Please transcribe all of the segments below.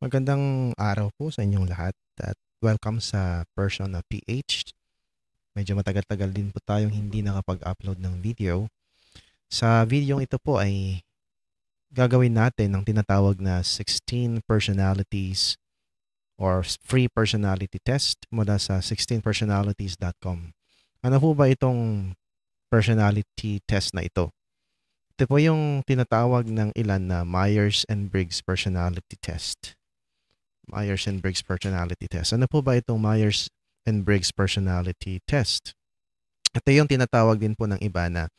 Magandang araw po sa inyong lahat at welcome sa Person na PH. Medyo matagal-tagal din po tayong hindi nakapag-upload ng video. Sa video ito po ay gagawin natin ang tinatawag na 16 personalities or free personality test mula sa 16personalities.com. Ano po ba itong personality test na ito? Ito po yung tinatawag ng ilan na Myers-Briggs personality test. Myers-Briggs personality test. Ano po ba itong Myers-Briggs personality test? Ito yung tinatawag din po ng iba na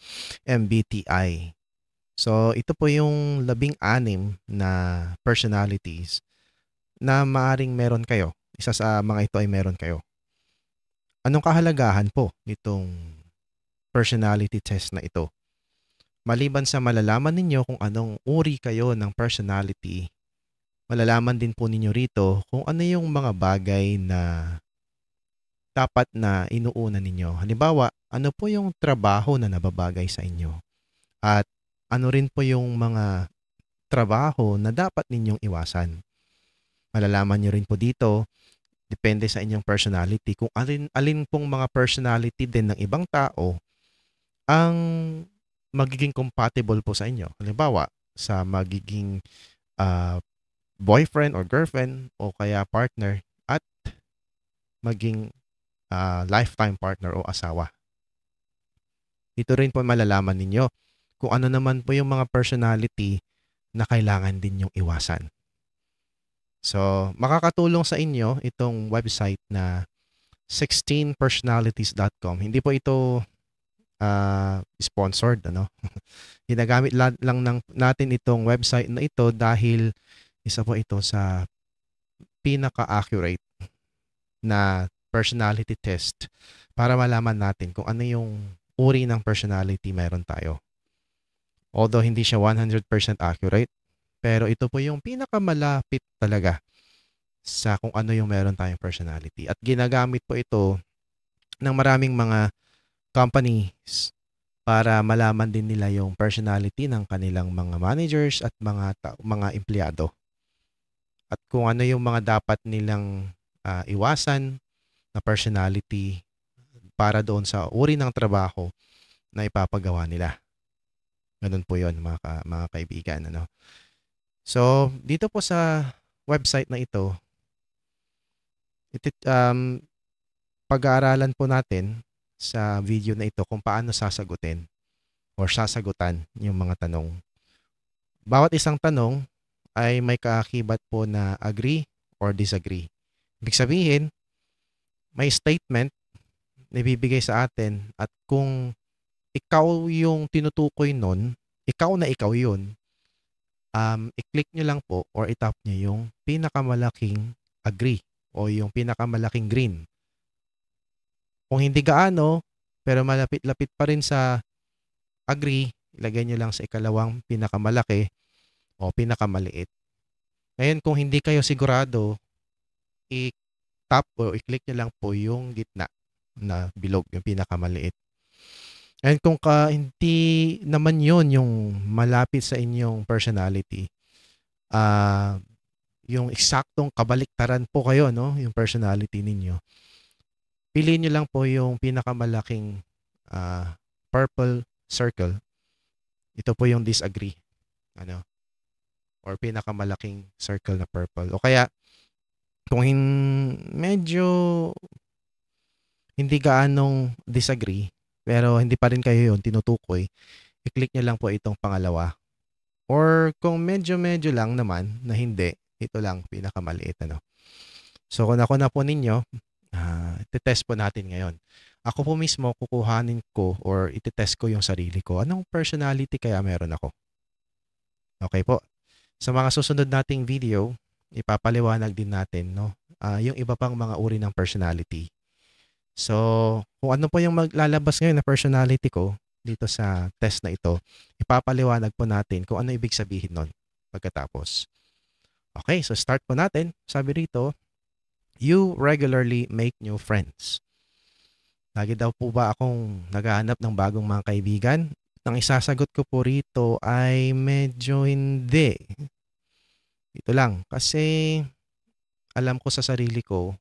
MBTI. So, ito po yung 16 na personalities na maaring meron kayo. Isa sa mga ito ay meron kayo. Anong kahalagahan po nitong personality test na ito? Maliban sa malalaman ninyo kung anong uri kayo ng personality, malalaman din po ninyo rito kung ano yung mga bagay na dapat na inuuna ninyo. Halimbawa, ano po yung trabaho na nababagay sa inyo? At ano rin po yung mga trabaho na dapat ninyong iwasan? Malalaman nyo rin po dito, depende sa inyong personality, kung alin pong mga personality din ng ibang tao ang magiging compatible po sa inyo. Halimbawa, sa magiging ah, boyfriend or girlfriend o kaya partner at maging lifetime partner o asawa. Dito rin po malalaman ninyo kung ano naman po yung mga personality na kailangan din yung iwasan. So, makakatulong sa inyo itong website na 16personalities.com. Hindi po ito sponsored, ano? Ginagamit lang natin itong website na ito dahil isa po ito sa pinaka-accurate na personality test para malaman natin kung ano yung uri ng personality meron tayo. Although hindi siya 100% accurate, pero ito po yung pinakamalapit talaga sa kung ano yung meron tayong personality. At ginagamit po ito ng maraming mga companies para malaman din nila yung personality ng kanilang mga managers at mga empleyado. At kung ano yung mga dapat nilang iwasan na personality para doon sa uri ng trabaho na ipapagawa nila. Ganun po yun mga kaibigan. Ano? So, dito po sa website na ito, pag-aaralan po natin sa video na ito kung paano sasagutin or sasagutan yung mga tanong. Bawat isang tanong ay may kaakibat po na agree or disagree. Ibig sabihin, may statement na ibibigay sa atin at kung ikaw yung tinutukoy nun, ikaw na ikaw yun, i-click nyo lang po or itap nyo yung pinakamalaking agree o yung pinakamalaking green. Kung hindi gaano, pero malapit-lapit pa rin sa agree, ilagay nyo lang sa ikalawang pinakamalaki o pinakamaliit. Ngayon, kung hindi kayo sigurado, i-tap o i-click nyo lang po yung gitna na bilog, yung pinakamaliit. And kung hindi naman yun yung malapit sa inyong personality, yung eksaktong kabaliktaran po kayo, no? Yung personality ninyo, piliin nyo lang po yung pinakamalaking purple circle. Ito po yung disagree. Ano? Or pinakamalaking circle na purple. O kaya, kung medyo hindi gaanong disagree, pero hindi pa rin kayo yun tinutukoy, i-click nyo lang po itong pangalawa. Or kung medyo lang naman na hindi, ito lang pinakamaliit. Ano? So kung ako na po ninyo, titest po natin ngayon. Ako po mismo kukuhanin ko or ititest ko yung sarili ko. Anong personality kaya meron ako? Okay po. Sa mga susunod nating video, ipapaliwanag din natin no, yung iba pang mga uri ng personality. So, kung ano po yung maglalabas ngayon na personality ko dito sa test na ito, ipapaliwanag po natin kung ano ibig sabihin nun pagkatapos. Okay, so start po natin. Sabi rito, you regularly make new friends. Lagi daw po ba akong naghahanap ng bagong mga kaibigan? Ang isasagot ko po rito ay medyo hindi. Ito lang, kasi alam ko sa sarili ko,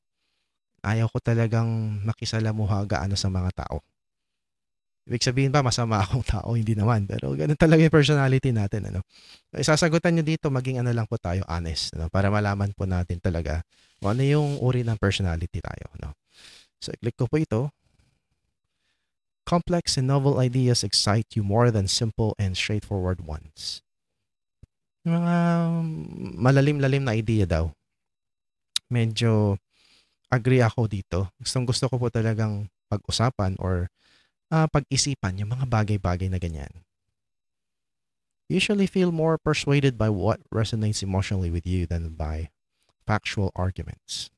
ayaw ko talagang makisalamuha gaano sa mga tao. Ibig sabihin ba masama akong tao? Hindi naman. Pero ganun talaga yung personality natin. Ano? Isasagutan nyo dito, maging ano lang po tayo, honest. Ano? Para malaman po natin talaga kung ano yung uri ng personality tayo. No? So, i-click ko po ito. Complex and novel ideas excite you more than simple and straightforward ones. Yung mga malalim-lalim na idea daw. Medyo agree ako dito. Gustong-gusto ko po talagang pag-usapan or pag-isipan yung mga bagay-bagay na ganyan. Usually feel more persuaded by what resonates emotionally with you than by factual arguments.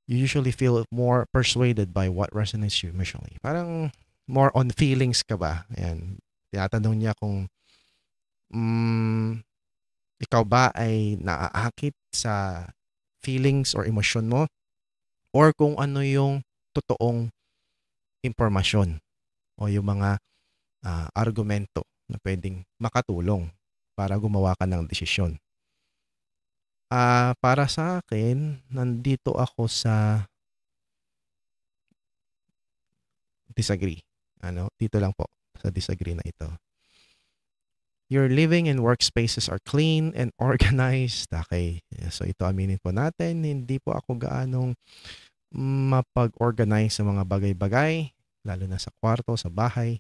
You usually feel more persuaded by what resonates you emotionally. Parang more on feelings ka ba? Ayan. Tinatanong niya kung ikaw ba ay naaakit sa feelings or emosyon mo or kung ano yung totoong impormasyon o yung mga argumento na pwedeng makatulong para gumawa ka ng desisyon. Para sa akin, nandito ako sa disagree. Dito lang po sa disagree na ito. Your living and workspaces are clean and organized. Okay. So ito aminin po natin, hindi po ako gaanong mapag-organize sa mga bagay-bagay, lalo na sa kwarto, sa bahay.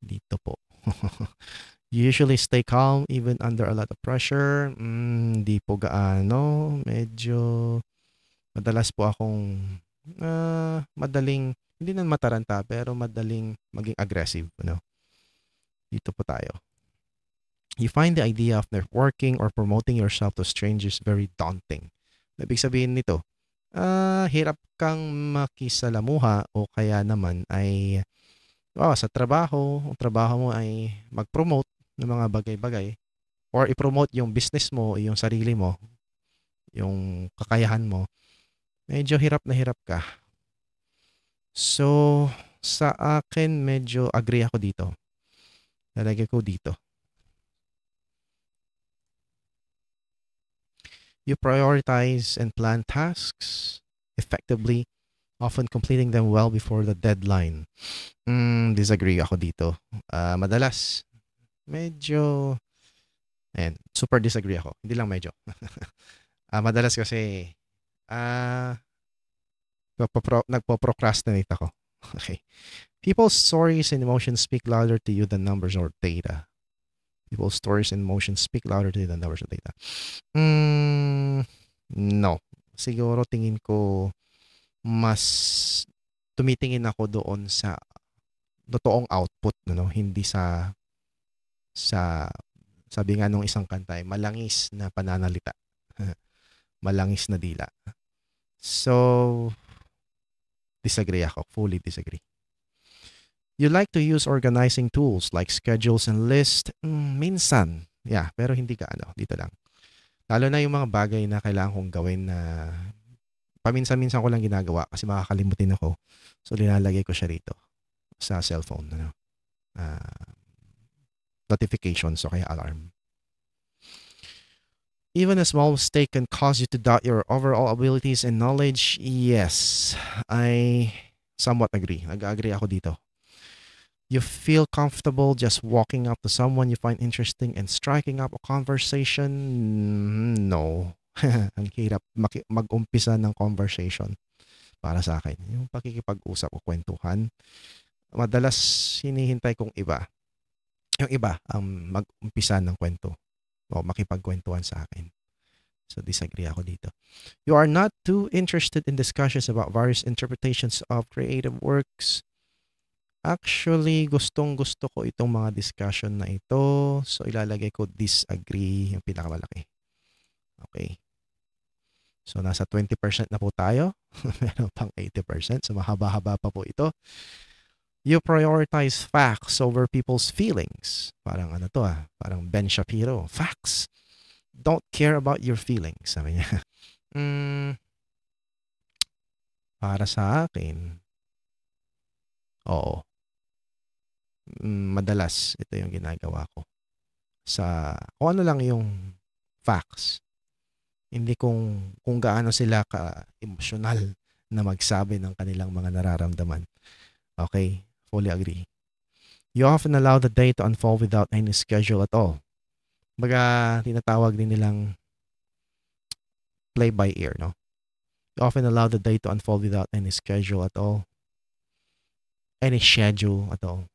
Dito po. You usually stay calm even under a lot of pressure. Hindi po gaano. Medyo madalas po akong madaling, hindi na mataranta, pero madaling maging aggressive. Dito po tayo. You find the idea of networking or promoting yourself to strangers very daunting. Ibig sabihin nito, hirap kang makisalamuha o kaya naman ay sa trabaho, ang trabaho mo ay mag-promote ng mga bagay-bagay or i-promote yung business mo, yung sarili mo, yung kakayahan mo, medyo hirap na hirap ka. So, sa akin, medyo agree ako dito. Lalagay ko dito. You prioritize and plan tasks effectively, often completing them well before the deadline. Disagree ako dito. Madalas, medyo, super disagree ako. Hindi lang medyo. Madalas kasi, nagpo-procrastinate ako. Okay. People's stories and emotions speak louder to you than numbers or data. People's stories and emotions speak louder to you than numbers or data. No. Siguro tingin ko mas tumitingin ako doon sa totoong output, hindi sa sabi nga nung isang kanta, malangis na pananalita. Malangis na dila. So, disagree ako. Fully disagree. You like to use organizing tools like schedules and lists. Minsan. Yeah, pero hindi ka dito lang. Lalo na yung mga bagay na kailangan kong gawin na paminsan-minsan ko lang ginagawa kasi makakalimutin ako. So, linalagay ko siya rito sa cellphone. Notifications o kaya alarm. Even a small mistake can cause you to doubt your overall abilities and knowledge. Yes, I somewhat agree. Nag-agree ako dito. You feel comfortable just walking up to someone you find interesting and striking up a conversation? No. Ang hirap mag-umpisa ng conversation para sa akin. Yung pakikipag-usap o kwentuhan, madalas hinihintay kong iba. Yung iba ang mag-umpisa ng kwento o makipagkwentuhan sa akin. So, disagree ako dito. You are not too interested in discussions about various interpretations of creative works. Actually, gustong-gusto ko itong mga discussion na ito. So, ilalagay ko disagree, yung pinakamalaki. Okay. So, nasa 20% na po tayo. Meron pang 80%. So, mahaba-haba pa po ito. You prioritize facts over people's feelings. Parang parang Ben Shapiro. Facts. Don't care about your feelings. Sabi niya. Para sa akin, oo. Madalas ito yung ginagawa ko. Kung ano lang yung facts. Hindi kung gaano sila ka-emosyonal na magsabi ng kanilang mga nararamdaman. Okay? Fully agree. You often allow the day to unfold without any schedule at all. Baga, tinatawag din nilang play by ear, no? You often allow the day to unfold without any schedule at all. Any schedule at all.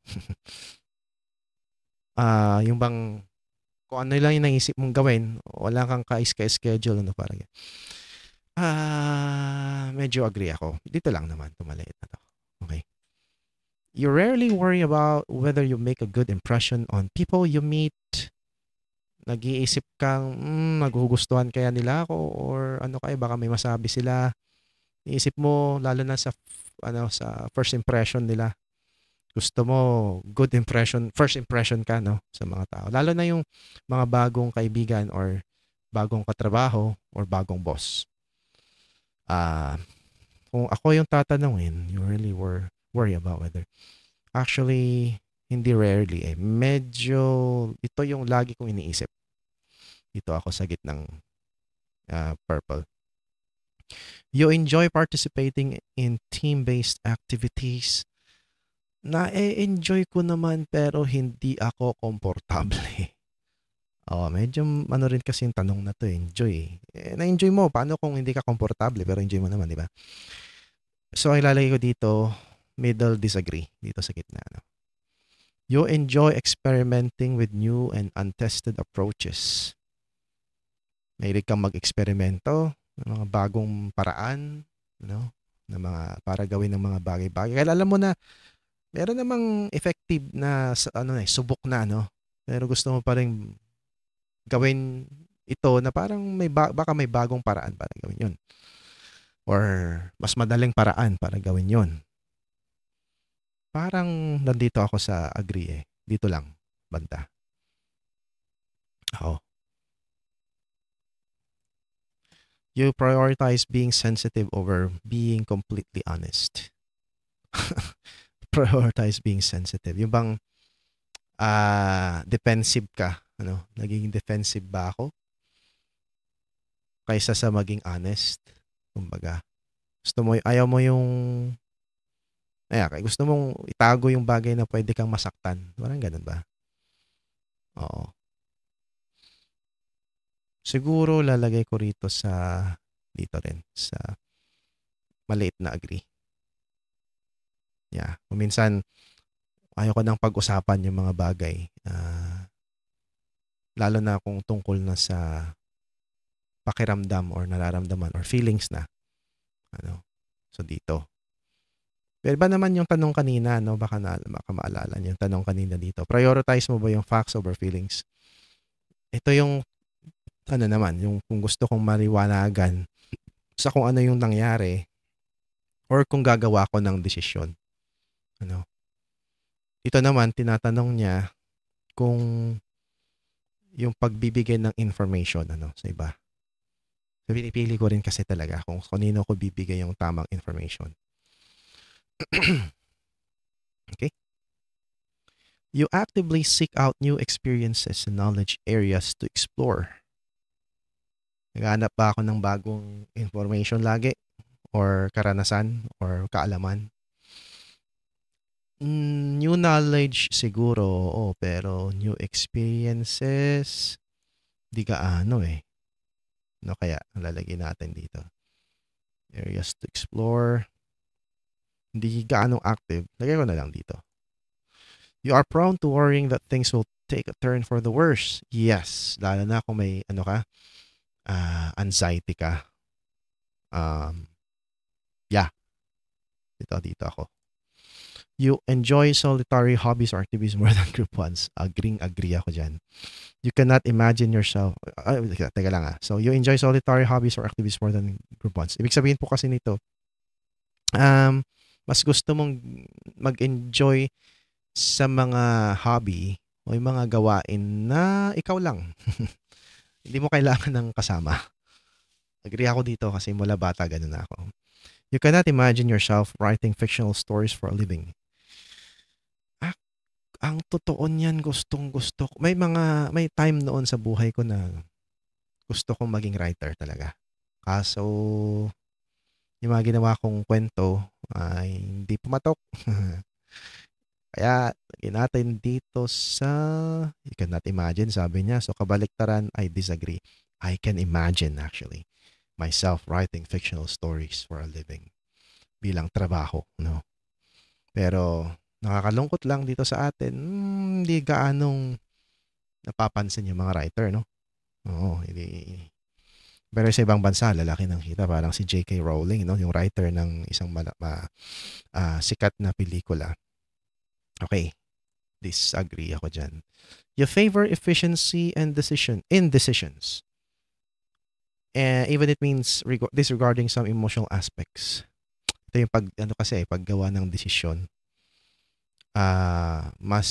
Yung bang kung ano lang yung naisip mong gawin, wala kang ka-schedule, ano, parang yan. Medyo agree ako. Dito lang naman, tumaliit na to. Okay. You rarely worry about whether you make a good impression on people you meet. Nag-iisip kang, magugustuhan kaya nila ako or ano kaya, baka may masabi sila. Iisip mo, lalo na sa first impression nila. Gusto mo good impression, first impression ka, no, sa mga tao. Lalo na yung mga bagong kaibigan or bagong katrabaho or bagong boss. Kung ako yung tatanungin, you really worry about whether. Actually, hindi rarely eh. Medyo, ito yung lagi kong iniisip. Dito ako sa gitnang purple. You enjoy participating in team-based activities. Na-enjoy ko naman pero hindi ako komportable. Medyo ano rin kasi yung tanong na to, enjoy. Na-enjoy mo, paano kung hindi ka komportable pero enjoy mo naman, di ba? So, ang ilalagay ko dito, middle disagree, dito sa gitna. No? You enjoy experimenting with new and untested approaches. Mahilig kang mag-eksperimento ng mga bagong paraan, no? Na mga, para gawin ng mga bagay-bagay. Kaya alam mo na, meron namang effective na subok na, no? Pero gusto mo pa rin gawin ito na parang baka may bagong paraan para gawin 'yon. Or mas madaling paraan para gawin 'yon. Parang nandito ako sa agree eh. Dito lang, banda. You prioritize being sensitive over being completely honest. Prioritize being sensitive. Yung bang defensive ka, ano? Naging defensive ba ako? Kaysa sa maging honest. Kumbaga, ayaw mo yung gusto mong itago yung bagay na pwede kang masaktan. Parang ganun ba? Oo. Siguro lalagay ko rito dito rin, sa maliit na agree. Yeah. Kung minsan, ayaw ko nang pag-usapan yung mga bagay. Lalo na kung tungkol na sa pakiramdam or nararamdaman or feelings na. So dito. Pero ba naman yung tanong kanina, no? Baka maalala niyo yung tanong kanina dito. Prioritize mo ba yung facts over feelings? Ito yung naman, yung kung gusto kong maliwanagan sa kung ano yung nangyari or kung gagawa ko ng desisyon. Ito naman, tinatanong niya kung yung pagbibigay ng information sa iba. So, pinipili ko rin kasi talaga kung kanino ko bibigay yung tamang information. Okay? You actively seek out new experiences and knowledge areas to explore. Naghahanap ba ako ng bagong information lagi? Or karanasan? Or kaalaman? New knowledge siguro, pero new experiences, di gaano eh. Kaya lalagyan natin dito. Areas to explore. Hindi gaano active. Lagay ko na lang dito. You are prone to worrying that things will take a turn for the worse. Yes. Lalo na kung may anxiety ka. Yeah. Dito ako. You enjoy solitary hobbies or activities more than group ones. Agree ako dyan. You cannot imagine yourself. Teka lang . So, you enjoy solitary hobbies or activities more than group ones. Ibig sabihin po kasi nito, mas gusto mong mag-enjoy sa mga hobby o yung mga gawain na ikaw lang. Hindi mo kailangan ng kasama. Agree ako dito kasi mula bata ganun na ako. You cannot imagine yourself writing fictional stories for a living. Ang totoo niyan, gustong-gusto ko. May time noon sa buhay ko na gusto kong maging writer talaga. Kaso, yung mga ginawa kong kwento ay hindi pumatok. Kaya, lagyan natin dito sa, you cannot imagine, sabi niya. So, kabaliktaran, I disagree. I can imagine, actually, myself writing fictional stories for a living bilang trabaho, no? Pero, nakakalungkot lang dito sa atin, hindi gaanong napapansin yung mga writer, no? Oo, hindi. Pero sa ibang bansa, lalaki ng kita. Parang si J.K. Rowling, no? Yung writer ng isang sikat na pelikula. Okay, disagree ako dyan. You favor efficiency and in decisions. Even it means disregarding some emotional aspects. Ito yung paggawa ng desisyon. Mas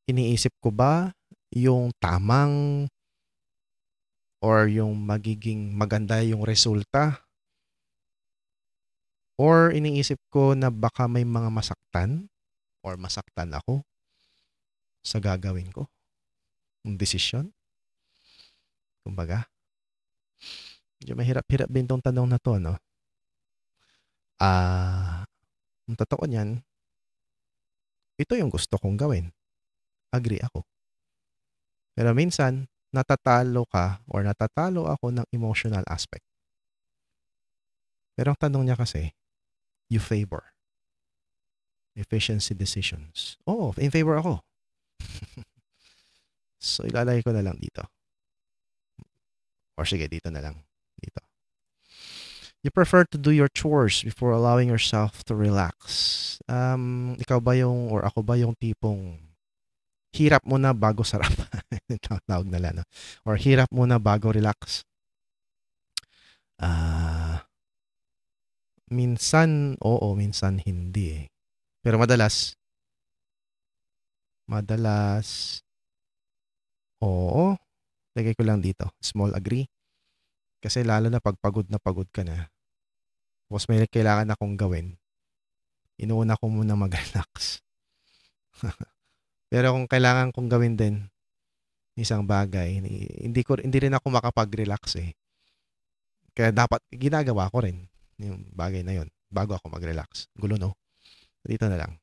iniisip ko ba yung tamang or yung magiging maganda yung resulta? Or iniisip ko na baka may mga masaktan or masaktan ako sa gagawin ko? Yung desisyon? Kumbaga, medyo mahirap-hirap din tong tanong na to, no? Ang totoo niyan, ito yung gusto kong gawin. Agree ako. Pero minsan, natatalo ka or natatalo ako ng emotional aspect. Pero ang tanong niya kasi, you favor efficiency decisions. Oo, in favor ako. So, ilalagay ko na lang dito. Or sige, dito na lang. Dito. You prefer to do your chores before allowing yourself to relax. Ikaw ba yung, or ako ba yung tipong hirap muna bago sarap? Tawag na lang, no? Or hirap muna bago relax. Minsan, oo, minsan hindi eh. Pero madalas, oo, lagay ko lang dito, small agree. Kasi lalo na pag pagod ka na, tapos may kailangan akong gawin, inuuna ko muna mag-relax. Pero kung kailangan kong gawin din isang bagay, hindi rin ako makapag-relax eh. Kaya dapat ginagawa ko rin yung bagay na yon bago ako mag-relax. Gulo, no? Dito na lang.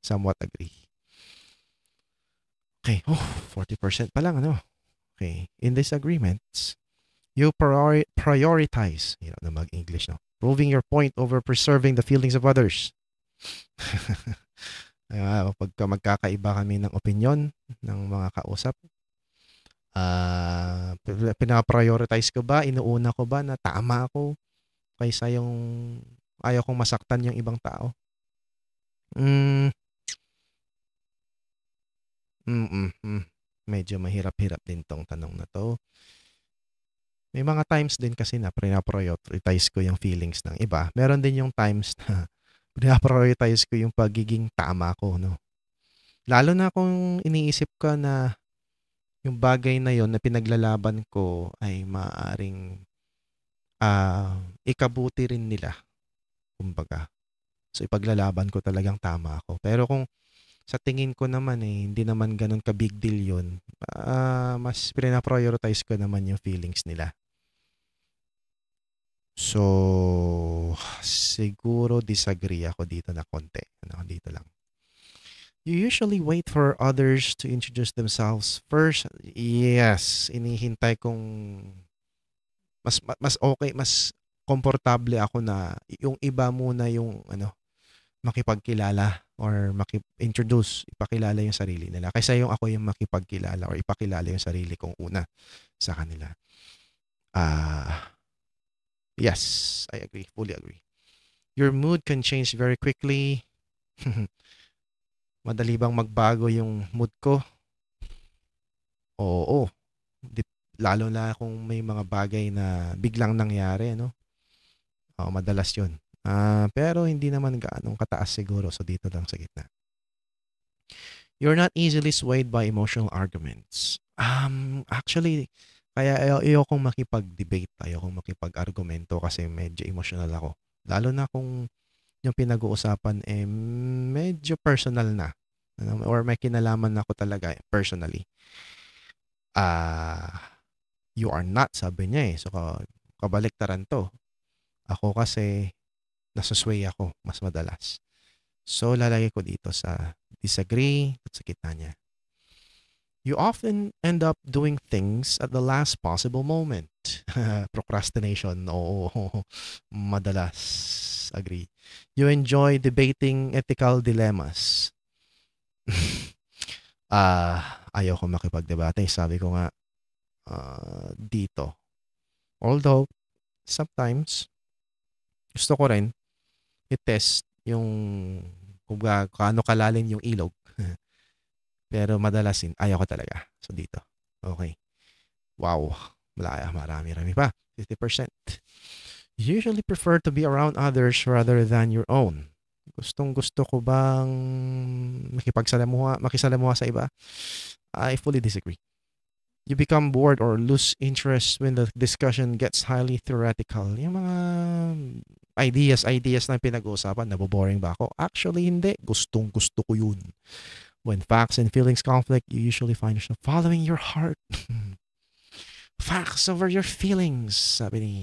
Somewhat agree. Okay. 40% pa lang, ano? Okay. In disagreements, you prioritize, na mag-English, no? Proving your point over preserving the feelings of others. Pagka magkakaiba kami ng opinion ng mga kausap, pinaprioritize ko ba, inuuna ko ba na tama ako kaysa yung ayaw kong masaktan yung ibang tao? Medyo mahirap-hirap din tong tanong na to. May mga times din kasi na pinaprioritize ko yung feelings ng iba. Meron din yung times na pinaprioritize ko yung pagiging tama ko, no? Lalo na kung iniisip ko na yung bagay na yon na pinaglalaban ko ay maaring ikabuti rin nila, kumbaga. So, ipaglalaban ko talagang tama ako. Pero kung sa tingin ko naman hindi naman ganun ka-big deal yun, mas pinaprioritize ko naman yung feelings nila. So, siguro disagree ako dito na konti. Dito lang. You usually wait for others to introduce themselves first. Yes, inihintay kong mas okay, mas komportable ako na yung iba muna yung makipagkilala or introduce, ipakilala yung sarili nila. Kaysa yung ako yung makipagkilala or ipakilala yung sarili kong una sa kanila. Yes, I agree. Fully agree. Your mood can change very quickly. Madali bang magbago yung mood ko? Oo. Lalo na kung may mga bagay na biglang nangyari, no? Madalas yun. Pero hindi naman gaanong kataas siguro. So, dito lang sa gitna. You're not easily swayed by emotional arguments. Actually, kaya ayokong makipag-debate, ayokong makipag-argumento kasi medyo emotional ako. Lalo na kung yung pinag-uusapan medyo personal na. Or may kinalaman ako talaga personally. You are not, sabi niya eh. So, kabaliktaran to. Ako kasi, nasusway ako mas madalas. So, lalagay ko dito sa disagree at sa gitna niya. You often end up doing things at the last possible moment. Procrastination, oo. Madalas. Agree. You enjoy debating ethical dilemmas. Ayaw ko makipagdebate. Sabi ko nga, dito. Although, sometimes, gusto ko rin i-test yung kung gaano kalalim yung ilog. Pero madalas ayaw ko talaga. So, dito. Okay. Wow. Marami pa. 50%. You usually prefer to be around others rather than your own. Gustong-gusto ko bang makisalamuha sa iba? I fully disagree. You become bored or lose interest when the discussion gets highly theoretical. Yung mga ideas na pinag-uusapan, naboboring ba ako? Actually, hindi. Gustong-gusto ko yun. When facts and feelings conflict, you usually find yourself following your heart. Facts over your feelings, sabi ni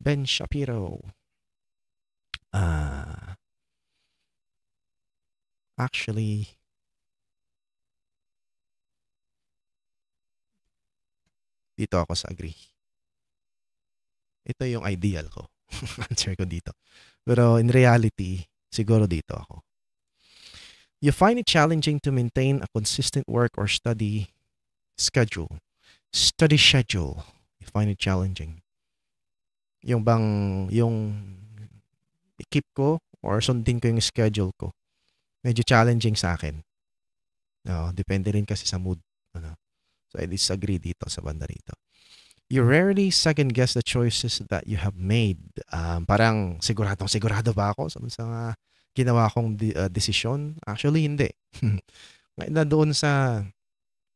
Ben Shapiro. Actually, dito ako sa agree. Ito yung ideal ko. Answer ko dito. Pero in reality, siguro dito ako. You find it challenging to maintain a consistent work or study schedule. Study schedule. You find it challenging. Yung keep ko or sundin ko yung schedule ko. Medyo challenging sa akin. No, depende rin kasi sa mood. So I disagree dito sa banda rito. You rarely second guess the choices that you have made. Parang sigurado ba ako sa ginawa kong desisyon? Actually, hindi. Na doon sa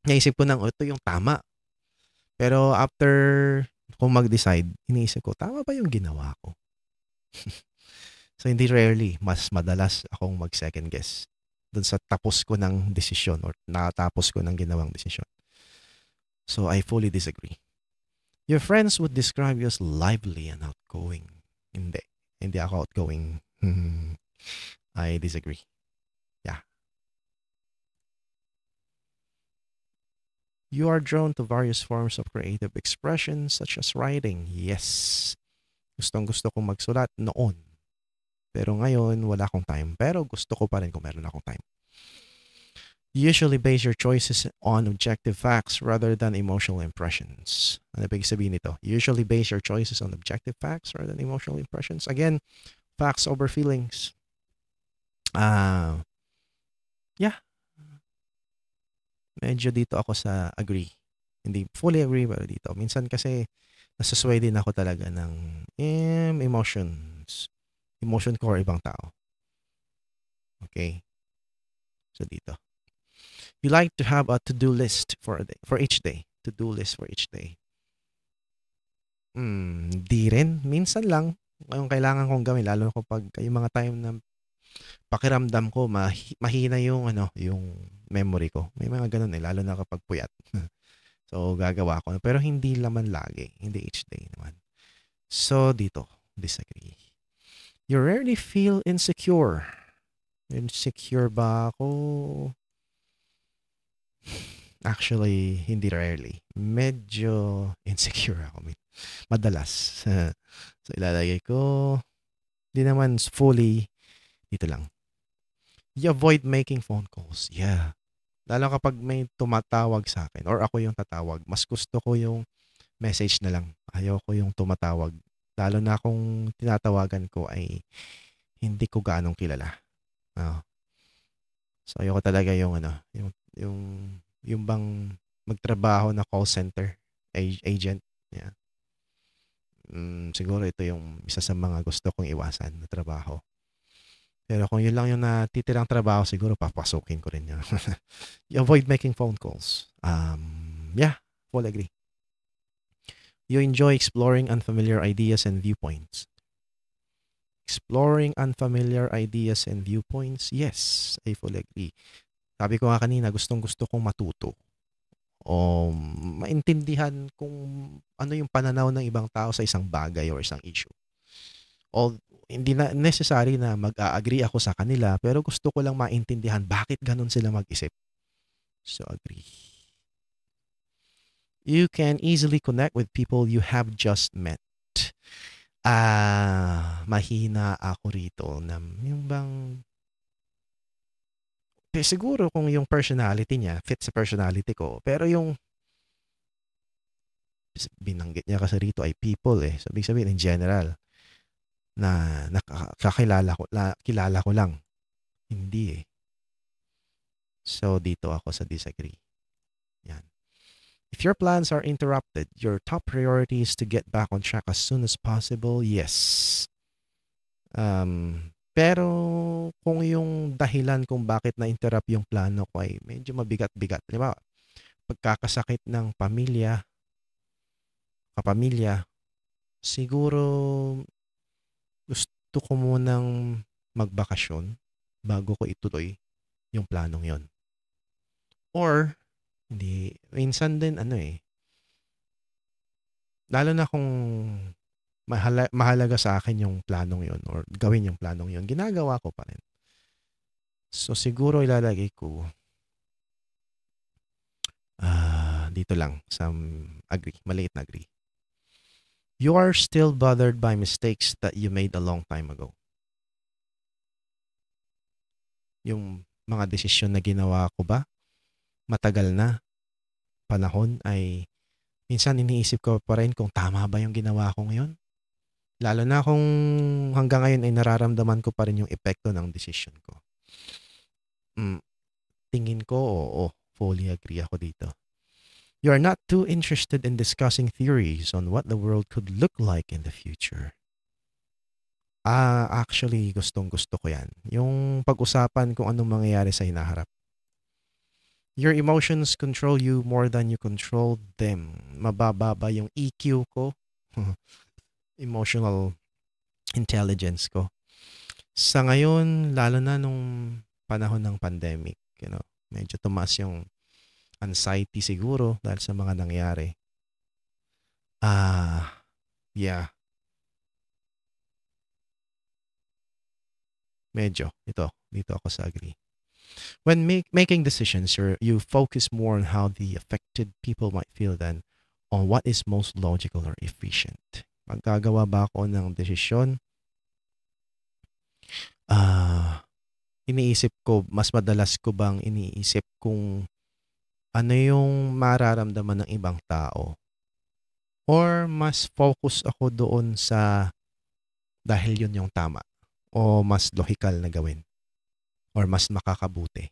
naisip ko ito yung tama. Pero after kung mag-decide, iniisip ko, tama ba yung ginawa ko? So, hindi rarely, mas madalas akong mag-second guess doon sa tapos ko ng desisyon or natapos ko ng ginawang desisyon. So, I fully disagree. Your friends would describe you as lively and outgoing. Hindi ako outgoing. I disagree. Yeah. You are drawn to various forms of creative expression such as writing. Yes. Gustong-gusto kong magsulat noon. Pero ngayon, wala akong time. Pero gusto ko pa rin kung meron akong time. You usually base your choices on objective facts rather than emotional impressions. Ano ibig sabihin nito? You usually base your choices on objective facts rather than emotional impressions. Again, facts over feelings. Yeah. Medyo dito ako sa agree. Hindi fully agree pero dito. Minsan kasi nasusway din ako talaga ng emotions. Emotion ko or ibang tao. Okay? So dito. You like to have a to-do list for each day. To-do list for each day. Di rin. Minsan lang. Yung kailangan kong gawin. Lalo kapag yung mga time na pakiramdam ko, mahina yung, yung memory ko. May mga ganun lalo na kapag puyat. So, gagawa ko. Pero hindi naman lagi. Hindi each day naman. So, dito. Disagree. You rarely feel insecure. Insecure ba ako? Actually, hindi rarely. Medyo insecure ako. Madalas. So, ilalagay ko. Di naman fully. Dito lang. You avoid making phone calls. Yeah. Lalo kapag may tumatawag sa akin or ako yung tatawag, mas gusto ko yung message na lang. Ayaw ko yung tumatawag. Lalo na kung tinatawagan ko ay hindi ko gaanong kilala. So, ayoko talaga yung yung bang magtrabaho na call center agent. Yeah. Siguro ito yung isa sa mga gusto kong iwasan na trabaho. Pero kung yun lang yung natitirang trabaho, siguro papasukin ko rin yun. You avoid making phone calls. Yeah, full agree. You enjoy exploring unfamiliar ideas and viewpoints. Exploring unfamiliar ideas and viewpoints, yes, I fully agree. Sabi ko nga kanina, gustong-gusto kong matuto. o maintindihan kung ano yung pananaw ng ibang tao sa isang bagay or isang issue. O hindi na necessary na mag-a-agree ako sa kanila, pero gusto ko lang maintindihan bakit ganun sila mag-isip. So, agree. You can easily connect with people you have just met. Mahina ako rito na yung bang siguro kung yung personality niya fit sa personality ko, pero yung binanggit niya kasi rito ay people So, ibig sabihin in general na kilala ko lang. Hindi So, dito ako sa disagree. Yan. If your plans are interrupted, your top priority is to get back on track as soon as possible. Yes. Pero kung yung dahilan kung bakit na-interrupt yung plano ko ay medyo mabigat-bigat. Diba? Pagkakasakit ng kapamilya, siguro gusto ko munang magbakasyon bago ko ituloy yung planong yon. Or, hindi, minsan din lalo na kung mahalaga sa akin yung planong yon or gawin yung planong yon, ginagawa ko pa rin. So, siguro ilalagay ko dito lang sa agree, maliit na agree. You are still bothered by mistakes that you made a long time ago. Yung mga desisyon na ginawa ko ba, matagal na panahon ay minsan iniisip ko pa rin kung tama ba yung ginawa ko ngayon. Lalo na kung hanggang ngayon ay nararamdaman ko pa rin yung epekto ng desisyon ko. Tingin ko, oo, fully agree ako dito. You are not too interested in discussing theories on what the world could look like in the future. Actually, gustong-gusto ko yan. Yung pag-usapan kung anong mangyayari sa hinaharap. Your emotions control you more than you control them. Mababa ba yung EQ ko? Emotional intelligence ko. Sa ngayon, lalo na nung panahon ng pandemic, medyo tumaas yung anxiety siguro dahil sa mga nangyari. Yeah. Medyo. Dito ako sa agree. When making decisions, you focus more on how the affected people might feel than on what is most logical or efficient. Magkagawa ba ako ng desisyon? Iniisip ko, mas madalas ko bang iniisip kung ano yung mararamdaman ng ibang tao? Or mas focus ako doon sa dahil yun yung tama? O mas logical na gawin? Or mas makakabuti?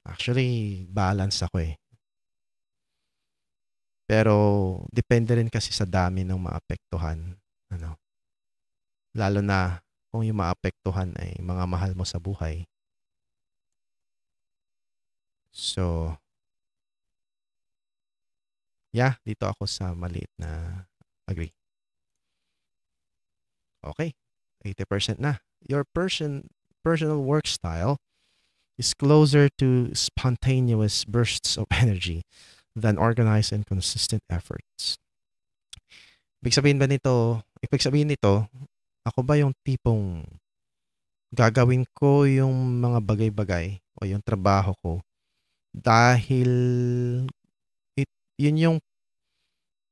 Actually, balance ako Pero depende rin kasi sa dami ng maapektuhan. Lalo na kung yung maapektuhan ay mga mahal mo sa buhay. So, yeah, dito ako sa maliit na agree. Okay, 80% na. Your personal work style is closer to spontaneous bursts of energy than organized and consistent efforts. Ibig sabihin nito, ako ba yung tipong gagawin ko yung mga bagay-bagay o yung trabaho ko dahil yun yung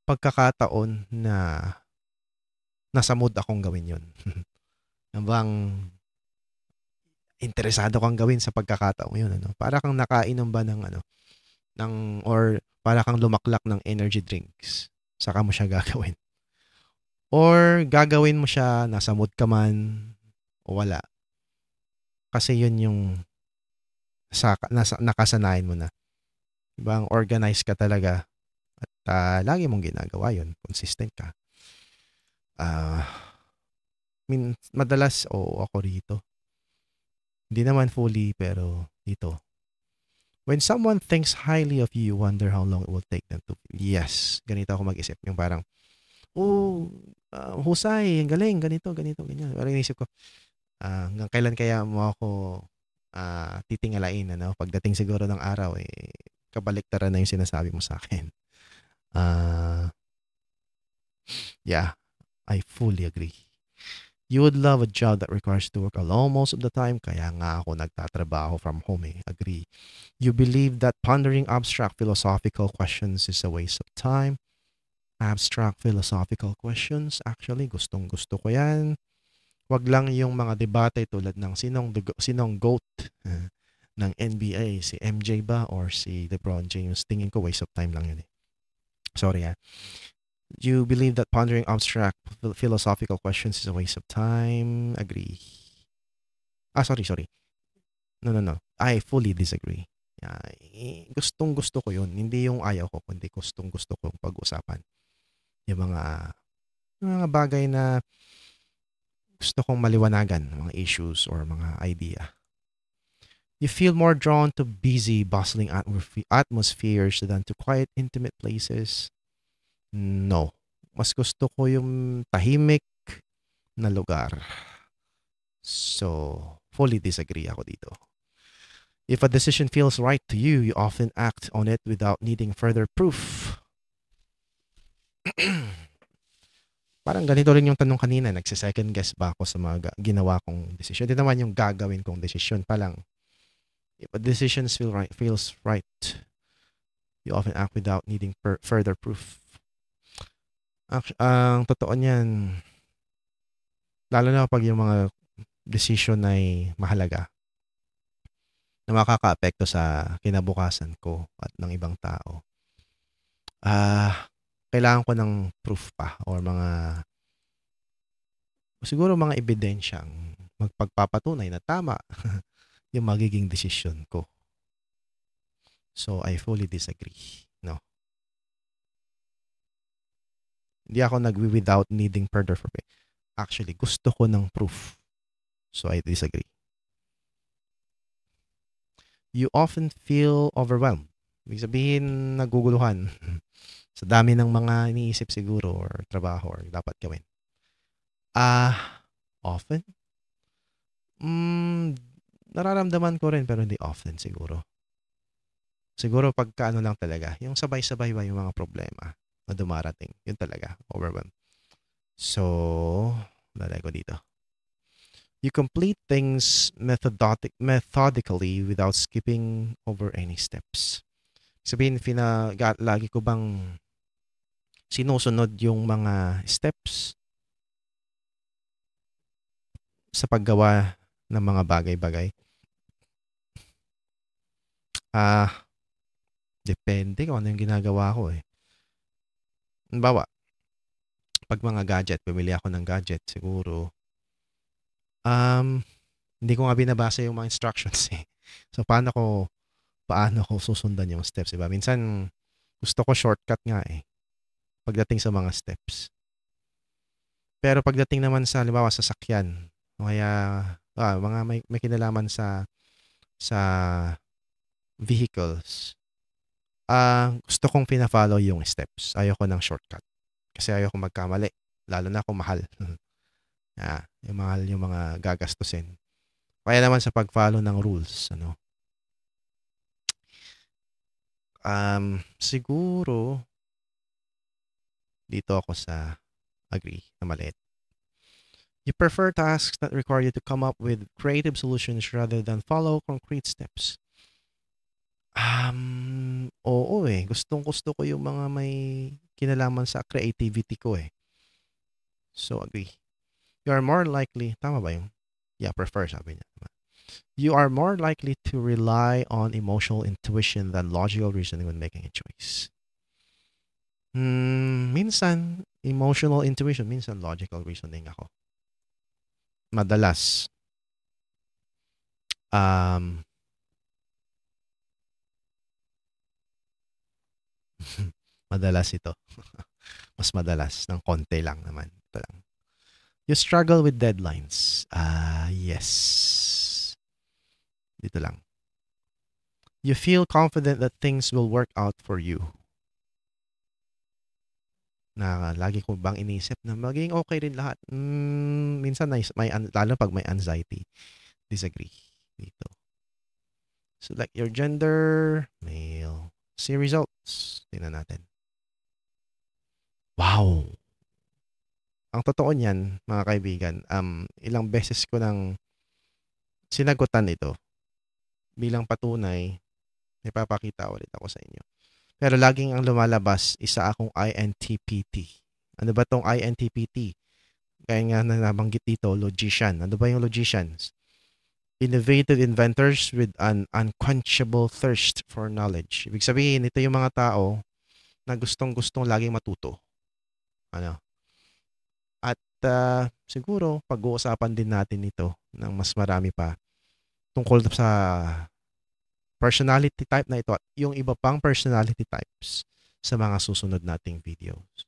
pagkakataon na nasa mood akong gawin yun. Bang interesado kang gawin sa pagkakataon yun. Para kang nakainom ba or para kang lumaklak ng energy drinks. Saka mo siya gagawin. Or gagawin mo siya, nasa mood ka man o wala. Kasi yun yung nakasanayan mo na. Ibang organized ka talaga at lagi mong ginagawa yun. Consistent ka. Madalas ako rito. Hindi naman fully pero dito. When someone thinks highly of you, you wonder how long it will take them to. Yes, ganito ako mag-isip. Yung parang, husay, galing, ganito, ganyan. Parang inisip ko, hanggang kailan kaya mo ako titingalain, ano? Pagdating siguro ng araw, kabaliktaran na yung sinasabi mo sa akin. Yeah, I fully agree. You would love a job that requires to work alone most of the time. Kaya nga ako nagtatrabaho from home. Agree. You believe that pondering abstract philosophical questions is a waste of time. Abstract philosophical questions, actually, gustong-gusto ko yan. Wag lang yung mga debate tulad ng sinong GOAT ng NBA, si MJ ba or si LeBron James. Tingin ko waste of time lang yun. Sorry. You believe that pondering abstract philosophical questions is a waste of time. Agree. Sorry. No. I fully disagree. Gustong-gusto ko yun. Hindi yung ayaw ko, kundi gustong-gusto kong pag-usapan. Yung mga bagay na gusto kong maliwanagan, mga issues or mga idea. You feel more drawn to busy, bustling atmospheres than to quiet, intimate places. No. Mas gusto ko yung tahimik na lugar. So, fully disagree ako dito. If a decision feels right to you, you often act on it without needing further proof. Parang ganito rin yung tanong kanina, nagsi-second guess ba ako sa mga ginawa kong desisyon? Hindi naman yung gagawin kong desisyon pa lang. If a decision feels right, you often act without needing further proof. Ang totoo niyan, lalo na pag yung mga decision ay mahalaga, na makaka-apekto sa kinabukasan ko at ng ibang tao. Kailangan ko ng proof pa or siguro mga ebidensyang magpagpapatunay na tama yung magiging desisyon ko. So, I fully disagree. No. Hindi ako without needing further proof. Actually, gusto ko ng proof. So, I disagree. You often feel overwhelmed. Ibig sabihin, naguguluhan. Sa dami ng mga iniisip siguro or trabaho or dapat gawin. Often? Nararamdaman ko rin pero hindi often siguro. Siguro pagka lang talaga, yung sabay-sabay ba yung mga problema na dumarating. Yun talaga, overwhelmed. So, lalagay ko dito. You complete things methodically without skipping over any steps. Sabihin, lagi ko bang sinusunod yung mga steps sa paggawa ng mga bagay-bagay? Depende kung ano yung ginagawa ko Halimbawa, pag mga gadget, bumili ako ng gadget, siguro, hindi ko nga binabasa yung mga instructions So, paano ko susundan yung steps, diba? Minsan, gusto ko shortcut nga pagdating sa mga steps. Pero pagdating naman sa, halimbawa, sasakyan, o kaya, mga may kinalaman sa vehicles, gusto kong pina-follow yung steps. Ayoko ng shortcut. Kasi ayoko magkamali. Lalo na kung mahal. Yung mahal yung mga gagastusin. Kaya naman sa pag-follow ng rules, siguro, dito ako sa agree na maliit. You prefer tasks that require you to come up with creative solutions rather than follow concrete steps. Oo Gustong-gusto ko yung mga may kinalaman sa creativity ko So, agree. You are more likely, tama ba yung? Yeah, prefer, sabi niya. You are more likely to rely on emotional intuition than logical reasoning when making a choice. Minsan, emotional intuition, minsan logical reasoning ako. Madalas. Madalas ito. Mas madalas. Ng konti lang naman. Ito lang. You struggle with deadlines. Yes. Dito lang. You feel confident that things will work out for you. Na lagi ko bang inisip na maging okay rin lahat. Minsan lalo pag may anxiety. Disagree dito. Select your gender, male. See results. Tingnan natin. Wow! Ang totoo niyan, mga kaibigan, ilang beses ko nang sinagutan ito. Bilang patunay, ipapakita ulit ako sa inyo. Pero laging ang lumalabas, isa akong INTPT. Ano ba tong INTPT? Kaya nga na nabanggit dito, logician. Ano ba yung logicians? Innovative inventors with an unquenchable thirst for knowledge. Ibig sabihin, ito yung mga tao na gustong-gustong laging matuto. Ano? At siguro, pag-uusapan din natin ito ng mas marami pa tungkol sa personality type na ito at yung iba pang personality types sa mga susunod nating videos.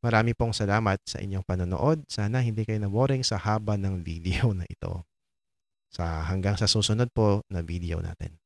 Marami pong salamat sa inyong panonood. Sana hindi kayo na-boring sa haba ng video na ito. Hanggang sa susunod po na video natin.